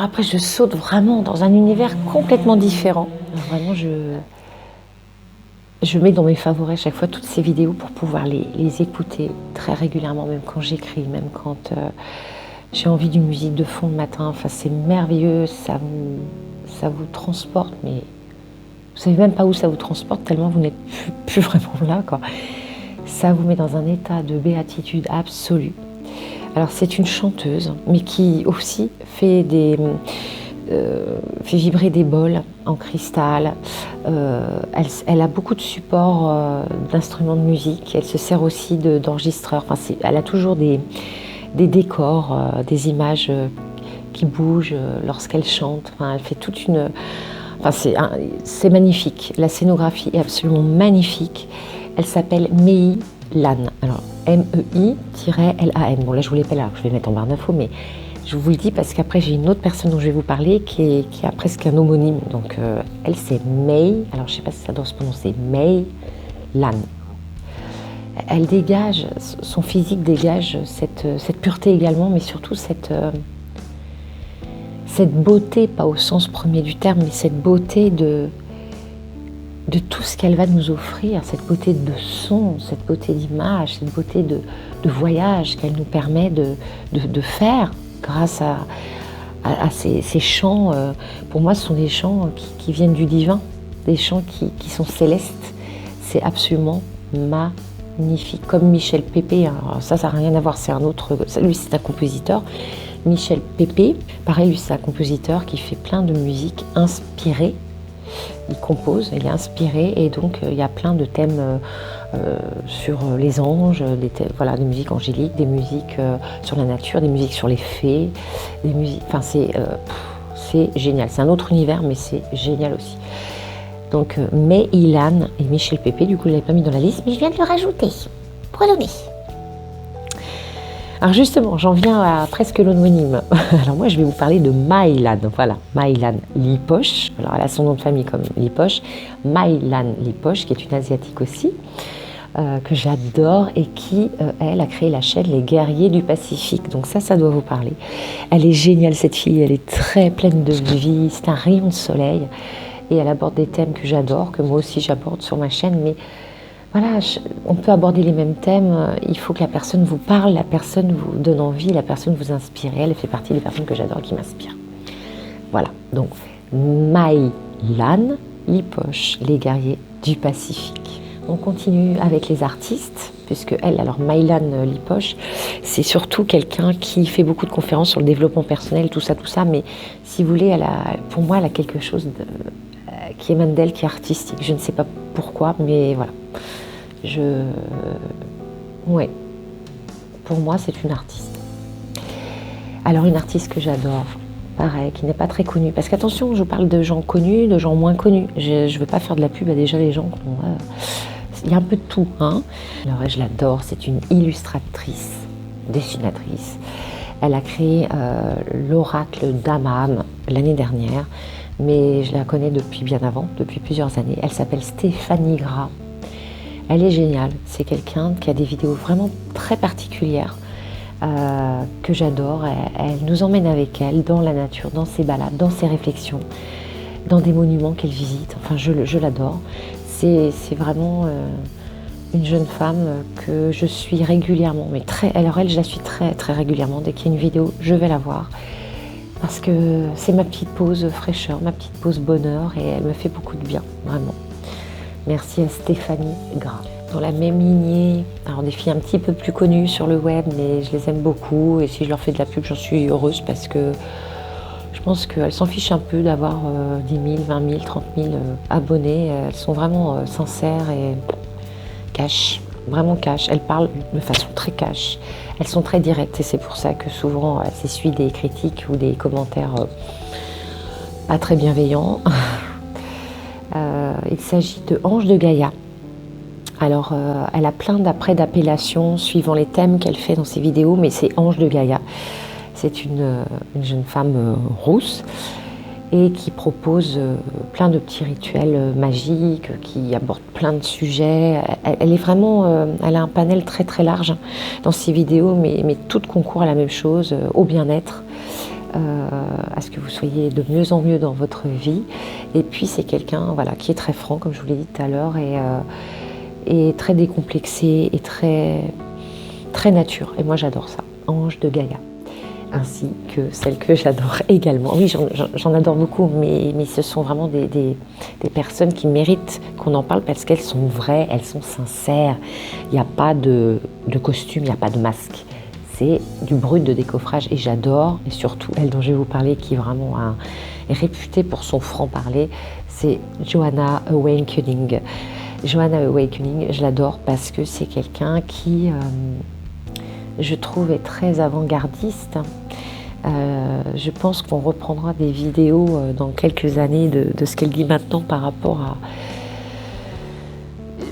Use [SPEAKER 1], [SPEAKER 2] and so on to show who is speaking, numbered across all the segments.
[SPEAKER 1] après, je saute vraiment dans un univers complètement différent. Vraiment, je mets dans mes favoris à chaque fois toutes ces vidéos pour pouvoir les écouter très régulièrement, même quand j'écris, même quand j'ai envie d'une musique de fond le matin. Enfin, c'est merveilleux, ça vous transporte, mais vous savez même pas où ça vous transporte tellement vous n'êtes plus vraiment là, quoi. Ça vous met dans un état de béatitude absolue. Alors c'est une chanteuse, mais qui aussi fait vibrer des bols en cristal. Elle a beaucoup de supports d'instruments de musique. Elle se sert aussi d'enregistreurs. Enfin, elle a toujours des décors, des images qui bougent lorsqu'elle chante. Enfin, elle fait toute une... Enfin, c'est magnifique. La scénographie est absolument magnifique. Elle s'appelle Mei Lan. Alors, MEI-LAN. Bon, là, je vous l'appelle, je vais mettre en barre d'infos, mais je vous le dis parce qu'après, j'ai une autre personne dont je vais vous parler qui a presque un homonyme. Donc, elle, c'est Mei. Alors, je ne sais pas si ça doit se prononcer. Mei Lan. Elle dégage, son physique dégage cette pureté également, mais surtout cette beauté, pas au sens premier du terme, mais cette beauté de tout ce qu'elle va nous offrir, cette beauté de son, cette beauté d'image, cette beauté de voyage qu'elle nous permet de faire grâce à ces chants. Pour moi, ce sont des chants qui viennent du divin, des chants qui sont célestes. C'est absolument magnifique. Comme Michel Pépé, alors ça n'a rien à voir, c'est un autre... Lui, c'est un compositeur. Michel Pépé, pareil, lui, c'est un compositeur qui fait plein de musique inspirée. Il compose, il est inspiré et donc il y a plein de thèmes sur les anges, voilà, des musiques angéliques, des musiques sur la nature, des musiques sur les fées, des musiques, enfin c'est génial, c'est un autre univers mais c'est génial aussi. Donc Mei Lan et Michel Pépé, du coup je ne l'avais pas mis dans la liste mais je viens de le rajouter pour le nez. Alors justement, j'en viens à presque l'homonyme. Alors moi, je vais vous parler de Mei Lan. Voilà, Mei Lan Lipoche. Alors elle a son nom de famille comme Lipoche. Mei Lan Lipoche, qui est une asiatique aussi, que j'adore et qui, elle, a créé la chaîne Les Guerriers du Pacifique. Donc ça doit vous parler. Elle est géniale, cette fille. Elle est très pleine de vie. C'est un rayon de soleil. Et elle aborde des thèmes que j'adore, que moi aussi j'aborde sur ma chaîne. Mais voilà, on peut aborder les mêmes thèmes, il faut que la personne vous parle, la personne vous donne envie, la personne vous inspire. Elle fait partie des personnes que j'adore et qui m'inspirent. Voilà, donc Mei Lan Lipoche, les guerriers du Pacifique. On continue avec les artistes, puisque elle, alors Mei Lan Lipoche, c'est surtout quelqu'un qui fait beaucoup de conférences sur le développement personnel, tout ça, mais si vous voulez, pour moi, elle a quelque chose qui émane d'elle, qui est artistique. Je ne sais pas pourquoi, mais voilà. Ouais, pour moi, c'est une artiste. Alors, une artiste que j'adore, pareil, qui n'est pas très connue. Parce qu'attention, je parle de gens connus, de gens moins connus. Je ne veux pas faire de la pub à déjà les gens. Il y a un peu de tout, hein. Alors, je l'adore, c'est une illustratrice, dessinatrice. Elle a créé l'oracle d'Amam l'année dernière, mais je la connais depuis bien avant, depuis plusieurs années. Elle s'appelle Stéphanie Gras. Elle est géniale, c'est quelqu'un qui a des vidéos vraiment très particulières que j'adore. Elle nous emmène avec elle dans la nature, dans ses balades, dans ses réflexions, dans des monuments qu'elle visite. Enfin, je l'adore. C'est vraiment une jeune femme que je suis régulièrement, mais alors elle, je la suis très très régulièrement. Dès qu'il y a une vidéo, je vais la voir. Parce que c'est ma petite pause fraîcheur, ma petite pause bonheur et elle me fait beaucoup de bien, vraiment. Merci à Stéphanie Gras. Dans la même lignée, alors des filles un petit peu plus connues sur le web, mais je les aime beaucoup et si je leur fais de la pub, j'en suis heureuse parce que je pense qu'elles s'en fichent un peu d'avoir 10 000, 20 000, 30 000 abonnés. Elles sont vraiment sincères et cash, vraiment cash. Elles parlent de façon très cash. Elles sont très directes et c'est pour ça que souvent elles s'essuient des critiques ou des commentaires pas très bienveillants. Il s'agit de Ange de Gaïa. Alors, elle a plein d'appellations suivant les thèmes qu'elle fait dans ses vidéos, mais c'est Ange de Gaïa. C'est une jeune femme rousse et qui propose plein de petits rituels magiques, qui aborde plein de sujets. Elle est vraiment, elle a un panel très très large dans ses vidéos, mais toutes concourent à la même chose, au bien-être. à ce que vous soyez de mieux en mieux dans votre vie. Et puis c'est quelqu'un voilà, qui est très franc, comme je vous l'ai dit tout à l'heure, et très décomplexé et très, très nature. Et moi j'adore ça, Ange de Gaïa. Ainsi que celle que j'adore également. Oui, j'en adore beaucoup, mais ce sont vraiment des personnes qui méritent qu'on en parle parce qu'elles sont vraies, elles sont sincères. Il n'y a pas de costume, il n'y a pas de masque. C'est du brut de décoffrage et j'adore. Et surtout, elle dont je vais vous parler, qui vraiment est réputée pour son franc-parler, c'est Johanna Awakening. Johanna Awakening, je l'adore parce que c'est quelqu'un qui... je trouve est très avant-gardiste. Je pense qu'on reprendra des vidéos dans quelques années de ce qu'elle dit maintenant par rapport à...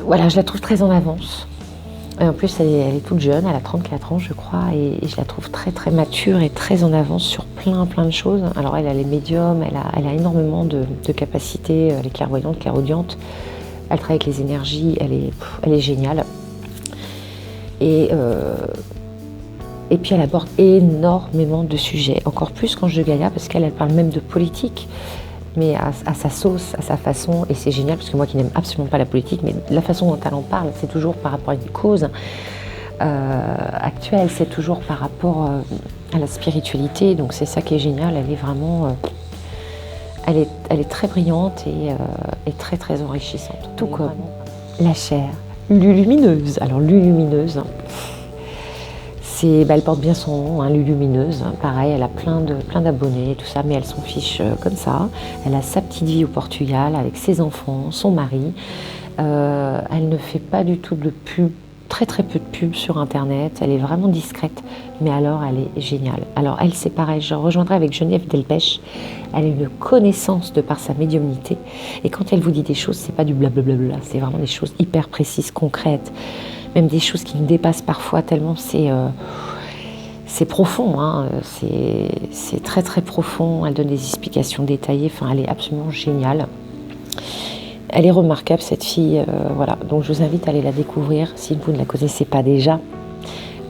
[SPEAKER 1] Voilà, je la trouve très en avance. Et en plus, elle est toute jeune, elle a 34 ans je crois, et je la trouve très très mature et très en avance sur plein de choses. Alors elle est médium, elle a énormément de capacités, elle est clairvoyante, clairaudiente. Elle travaille avec les énergies, elle est géniale. Et puis elle aborde énormément de sujets, encore plus qu'Ange de Gaïa, parce qu'elle parle même de politique, mais à sa sauce, à sa façon, et c'est génial, parce que moi qui n'aime absolument pas la politique, mais la façon dont elle en parle, c'est toujours par rapport à une cause actuelle, c'est toujours par rapport à la spiritualité, donc c'est ça qui est génial, elle est vraiment... elle est très brillante et très très enrichissante, tout comme la chair Lulumineuse. Alors Lulumineuse... elle porte bien son nom, hein, Lulumineuse. Pareil, elle a plein d'abonnés, tout ça, mais elle s'en fiche comme ça. Elle a sa petite vie au Portugal avec ses enfants, son mari. Elle ne fait pas du tout de pub, très peu de pub sur Internet. Elle est vraiment discrète, mais alors elle est géniale. Alors elle, c'est pareil, je rejoindrai avec Geneviève Delpech. Elle a une connaissance de par sa médiumnité. Et quand elle vous dit des choses, c'est pas du blablabla, c'est vraiment des choses hyper précises, concrètes. Même des choses qui me dépassent parfois tellement c'est profond, hein. C'est très très profond, elle donne des explications détaillées, enfin elle est absolument géniale. Elle est remarquable cette fille, voilà, donc je vous invite à aller la découvrir si vous ne la connaissez pas déjà.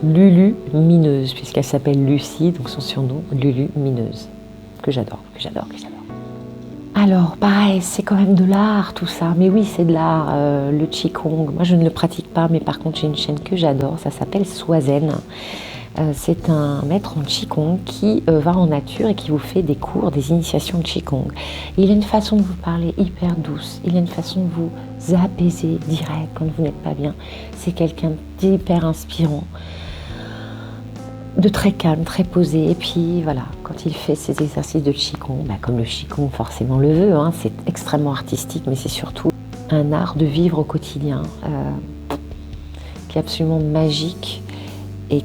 [SPEAKER 1] Lulumineuse, puisqu'elle s'appelle Lucie, donc son surnom, Lulumineuse, que j'adore. Alors, pareil, c'est quand même de l'art tout ça, mais oui, c'est de l'art, le Qigong. Moi, je ne le pratique pas, mais par contre, j'ai une chaîne que j'adore, ça s'appelle Swazen. C'est un maître en Qigong qui va en nature et qui vous fait des cours, des initiations de Qigong. Il a une façon de vous parler hyper douce, il a une façon de vous apaiser direct quand vous n'êtes pas bien. C'est quelqu'un d'hyper inspirant, de très calme, très posé, et puis voilà, quand il fait ses exercices de Qigong, comme le Qigong forcément le veut, hein, c'est extrêmement artistique, mais c'est surtout un art de vivre au quotidien qui est absolument magique et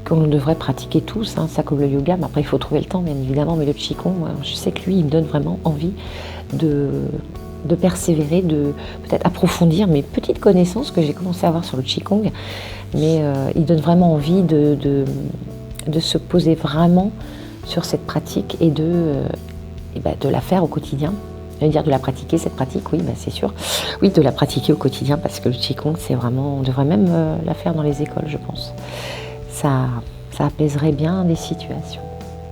[SPEAKER 1] qu'on devrait pratiquer tous, hein, ça comme le yoga, mais après il faut trouver le temps bien évidemment, mais le Qigong, je sais que lui, il me donne vraiment envie de persévérer, de peut-être approfondir mes petites connaissances que j'ai commencé à avoir sur le Qigong, mais il donne vraiment envie de se poser vraiment sur cette pratique et de la faire au quotidien. Je veux dire de la pratiquer, cette pratique, oui, c'est sûr. Oui, de la pratiquer au quotidien, parce que le Qigong, c'est vraiment... On devrait même la faire dans les écoles, je pense. Ça apaiserait bien des situations.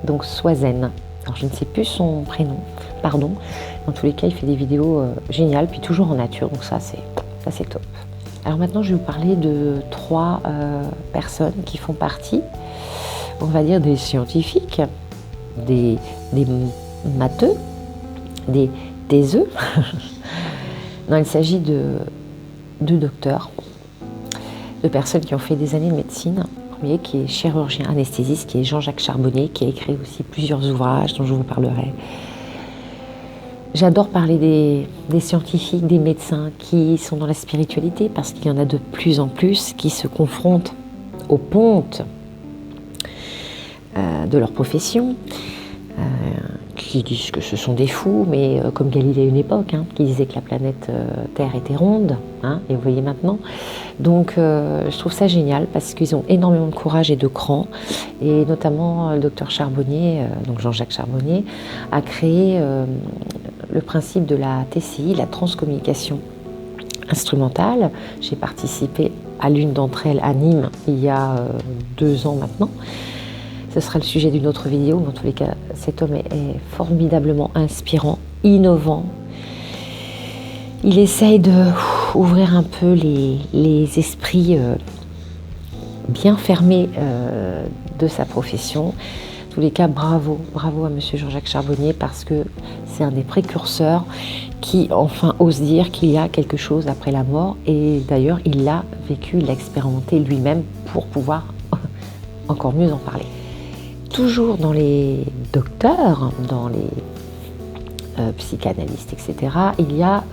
[SPEAKER 1] Donc, Swazen. Alors, je ne sais plus son prénom, pardon. Dans tous les cas, il fait des vidéos géniales, puis toujours en nature, donc ça, c'est top. Alors maintenant, je vais vous parler de 3 personnes qui font partie, on va dire, des scientifiques, des matheux, des œufs. Non, il s'agit de docteurs, de personnes qui ont fait des années de médecine. Le premier qui est chirurgien anesthésiste, qui est Jean-Jacques Charbonnier, qui a écrit aussi plusieurs ouvrages dont je vous parlerai. J'adore parler des scientifiques, des médecins qui sont dans la spiritualité, parce qu'il y en a de plus en plus qui se confrontent aux pontes de leur profession, qui disent que ce sont des fous, mais comme Galilée à une époque, hein, qui disait que la planète Terre était ronde, hein, et vous voyez maintenant. Donc je trouve ça génial, parce qu'ils ont énormément de courage et de cran, et notamment le docteur Charbonnier, donc Jean-Jacques Charbonnier, a créé le principe de la TCI, la transcommunication instrumentale. J'ai participé à l'une d'entre elles à Nîmes il y a 2 ans maintenant. ce sera le sujet d'une autre vidéo, mais en tous les cas, cet homme est formidablement inspirant, innovant. Il essaye d'ouvrir un peu les esprits bien fermés de sa profession. En tous les cas, bravo à Monsieur Jean-Jacques Charbonnier, parce que c'est un des précurseurs qui enfin ose dire qu'il y a quelque chose après la mort. Et d'ailleurs, il l'a vécu, il l'a expérimenté lui-même pour pouvoir encore mieux en parler. Toujours dans les docteurs, dans les psychanalystes, etc., il y a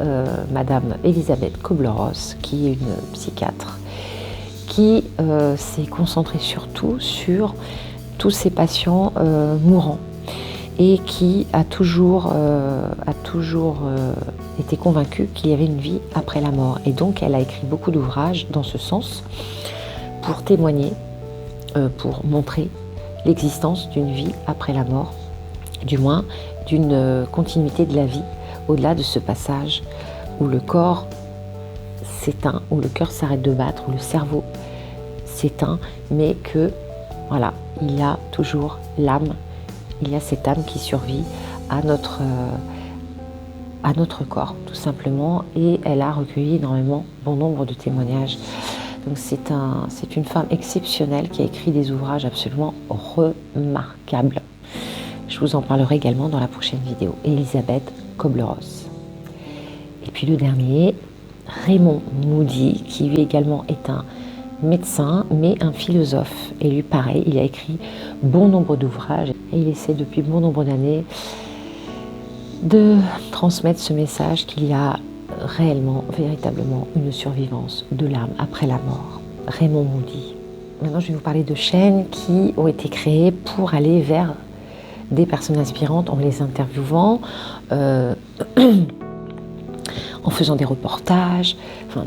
[SPEAKER 1] Madame Elisabeth Kubler-Ross, qui est une psychiatre, qui s'est concentrée surtout sur tous ces patients mourants et qui a toujours été convaincue qu'il y avait une vie après la mort. Et donc elle a écrit beaucoup d'ouvrages dans ce sens pour témoigner, pour montrer l'existence d'une vie après la mort, du moins d'une continuité de la vie au-delà de ce passage où le corps s'éteint, où le cœur s'arrête de battre, où le cerveau s'éteint, mais que voilà, il y a toujours l'âme, il y a cette âme qui survit à notre corps, tout simplement. Et elle a recueilli énormément, bon nombre de témoignages. Donc c'est une femme exceptionnelle qui a écrit des ouvrages absolument remarquables. Je vous en parlerai également dans la prochaine vidéo. Elisabeth Kubler-Ross. Et puis le dernier, Raymond Moody, qui lui également est un médecin, mais un philosophe. Et lui, pareil, il a écrit bon nombre d'ouvrages. Et il essaie depuis bon nombre d'années de transmettre ce message qu'il y a réellement, véritablement, une survivance de l'âme après la mort. Raymond Moody. Maintenant, je vais vous parler de chaînes qui ont été créées pour aller vers des personnes inspirantes en les interviewant, en faisant des reportages, enfin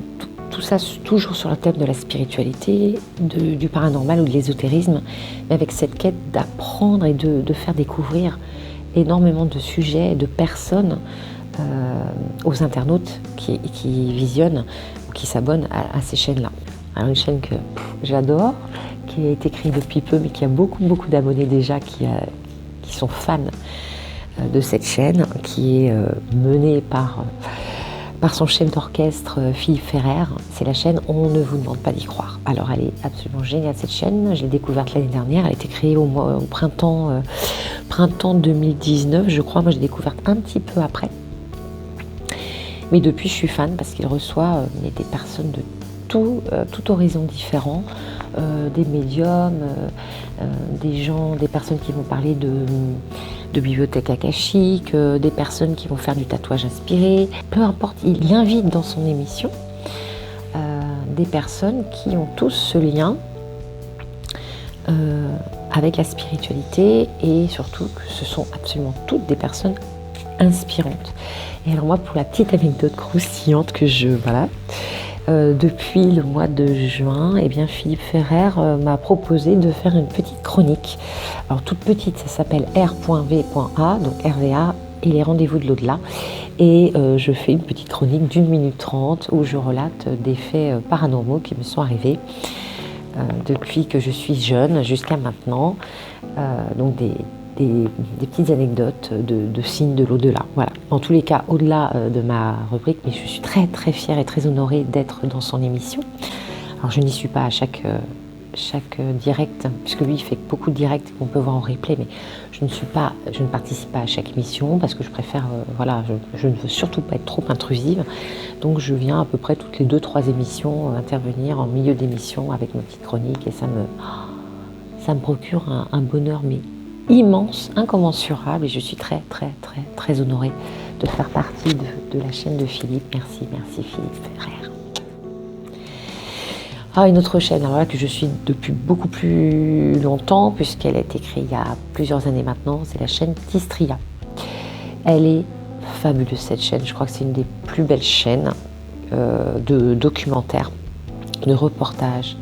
[SPEAKER 1] tout ça toujours sur le thème de la spiritualité, du paranormal ou de l'ésotérisme, mais avec cette quête d'apprendre et de faire découvrir énormément de sujets et de personnes aux internautes qui visionnent ou qui s'abonnent à ces chaînes-là. Alors une chaîne que j'adore, qui a été créée depuis peu, mais qui a beaucoup d'abonnés déjà, qui sont fans de cette chaîne, qui est menée par son chef d'orchestre Philippe Ferrer. C'est la chaîne On ne vous demande pas d'y croire. Alors elle est absolument géniale, cette chaîne. Je l'ai découverte l'année dernière. Elle a été créée au printemps 2019, je crois. Moi, j'ai découvert un petit peu après. Mais depuis, je suis fan parce qu'il reçoit des personnes de tout horizon différent, des médiums, des personnes qui vont parler de bibliothèque akashique, des personnes qui vont faire du tatouage inspiré. Peu importe, il invite dans son émission des personnes qui ont tous ce lien avec la spiritualité, et surtout que ce sont absolument toutes des personnes inspirantes. Et alors moi, pour la petite anecdote croustillante que depuis le mois de juin, eh bien Philippe Ferrer m'a proposé de faire une petite chronique. Alors toute petite, ça s'appelle R.V.A, donc RVA et les rendez-vous de l'au-delà. Et je fais une petite chronique d'1 minute 30 où je relate des faits paranormaux qui me sont arrivés depuis que je suis jeune jusqu'à maintenant. Donc des petites anecdotes de signes de l'au-delà. Voilà. En tous les cas, au-delà de ma rubrique, mais je suis très fière et très honorée d'être dans son émission. Alors je n'y suis pas à chaque direct, puisque lui il fait beaucoup de directs qu'on peut voir en replay, mais je ne participe pas à chaque émission parce que je préfère, je ne veux surtout pas être trop intrusive. Donc je viens à peu près toutes les 2-3 émissions intervenir en milieu d'émission avec ma petite chronique, et ça me procure un bonheur mais immense, incommensurable, et je suis très honorée de faire partie de la chaîne de Philippe. Merci Philippe Ferrer. Une autre chaîne, alors là, que je suis depuis beaucoup plus longtemps, puisqu'elle a été créée il y a plusieurs années maintenant, c'est la chaîne Tistria. Elle est fabuleuse, cette chaîne. Je crois que c'est une des plus belles chaînes de documentaires, de reportages,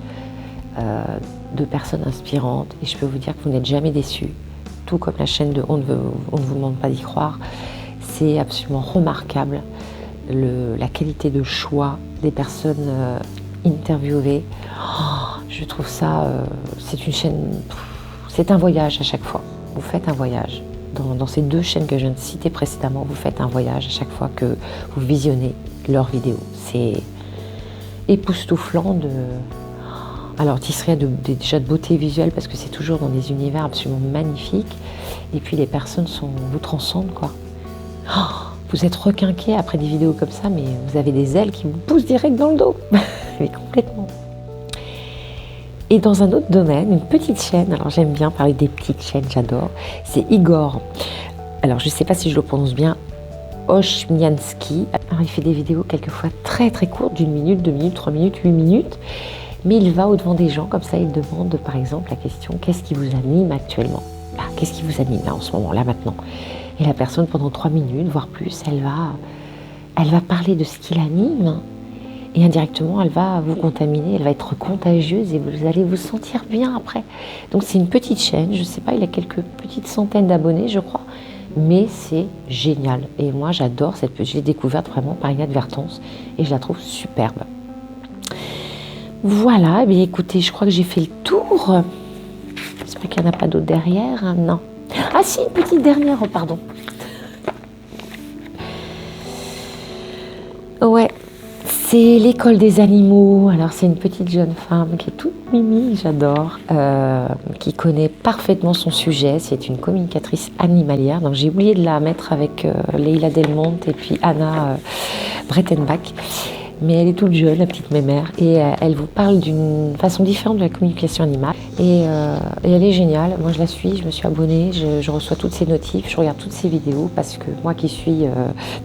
[SPEAKER 1] de personnes inspirantes, et je peux vous dire que vous n'êtes jamais déçus. Tout comme la chaîne de On ne vous demande pas d'y croire. C'est absolument remarquable la qualité de choix des personnes interviewées. Je trouve ça, c'est c'est un voyage à chaque fois. Vous faites un voyage. Dans ces 2 chaînes que je viens de citer précédemment, vous faites un voyage à chaque fois que vous visionnez leurs vidéos. C'est époustouflant de... Alors, Tisseria déjà de beauté visuelle parce que c'est toujours dans des univers absolument magnifiques. Et puis les personnes vous transcendent, quoi. Oh, vous êtes requinqué après des vidéos comme ça, mais vous avez des ailes qui vous poussent direct dans le dos. Mais complètement. Et dans un autre domaine, une petite chaîne, alors j'aime bien parler des petites chaînes, j'adore, c'est Igor. Alors je ne sais pas si je le prononce bien, Oshmiansky. Alors il fait des vidéos quelquefois très très courtes, d'1 minute, 2 minutes, 3 minutes, 8 minutes. Mais il va au-devant des gens, comme ça il demande par exemple la question « Qu'est-ce qui vous anime actuellement ?» Là, qu'est-ce qui vous anime là en ce moment, là maintenant? Et la personne pendant 3 minutes, voire plus, elle va parler de ce qui l'anime. Et indirectement, elle va vous contaminer, elle va être contagieuse et vous allez vous sentir bien après. Donc c'est une petite chaîne, je ne sais pas, il a quelques petites centaines d'abonnés, je crois. Mais c'est génial. Et moi, j'adore cette petite, je l'ai découverte vraiment par inadvertance et je la trouve superbe. Voilà, eh bien, écoutez, je crois que j'ai fait le tour. J'espère qu'il n'y en a pas d'autres derrière, hein, non. Ah si, une petite dernière, oh, pardon. Ouais. C'est l'école des animaux. Alors c'est une petite jeune femme qui est toute mimi, j'adore, qui connaît parfaitement son sujet. C'est une communicatrice animalière. Donc j'ai oublié de la mettre avec Leila Delmonte et puis Anna Brettenbach. Mais elle est toute jeune, la petite mémère, et elle vous parle d'une façon différente de la communication animale. Et elle est géniale. Moi, je la suis, je me suis abonnée, je reçois toutes ses notifs, je regarde toutes ses vidéos, parce que moi qui suis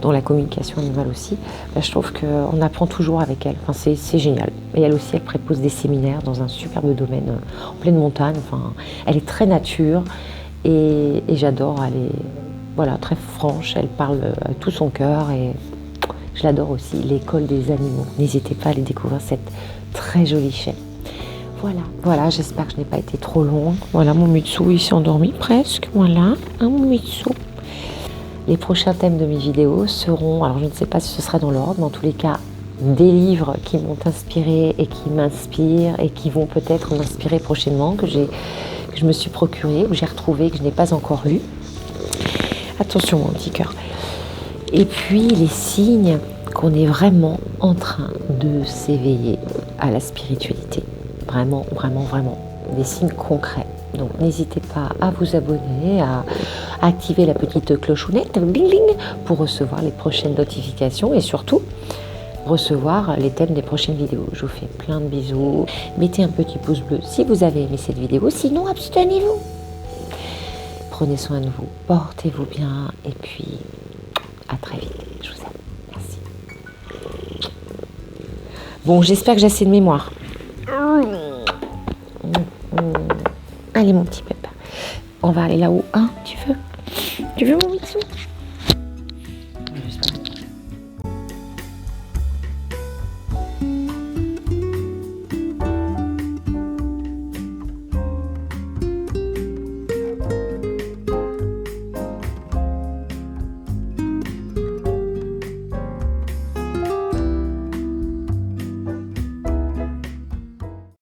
[SPEAKER 1] dans la communication animale aussi, je trouve qu'on apprend toujours avec elle. Enfin, c'est génial. Et elle aussi, elle propose des séminaires dans un superbe domaine en pleine montagne. Enfin, elle est très nature et j'adore. Elle est voilà, très franche, elle parle à tout son cœur et je l'adore aussi, l'école des animaux. N'hésitez pas à aller découvrir cette très jolie chaîne. Voilà, j'espère que je n'ai pas été trop longue. Voilà, mon Mitsu, il s'est endormi presque. Voilà, mon Mitsu. Les prochains thèmes de mes vidéos seront, alors je ne sais pas si ce sera dans l'ordre, mais en tous les cas, des livres qui m'ont inspiré et qui m'inspirent et qui vont peut-être m'inspirer prochainement, que je me suis procuré, que j'ai retrouvé, que je n'ai pas encore lu. Attention, mon petit cœur. Et puis les signes qu'on est vraiment en train de s'éveiller à la spiritualité. Vraiment, vraiment, vraiment. Des signes concrets. Donc n'hésitez pas à vous abonner, à activer la petite clochonnette, bling bling, pour recevoir les prochaines notifications et surtout recevoir les thèmes des prochaines vidéos. Je vous fais plein de bisous. Mettez un petit pouce bleu si vous avez aimé cette vidéo, sinon abstenez-vous. Prenez soin de vous, portez-vous bien et puis à très vite. Je vous aime. Merci. Bon, j'espère que j'ai assez de mémoire. Allez, mon petit pépin. On va aller là-haut. Hein, tu veux mon Mitsu?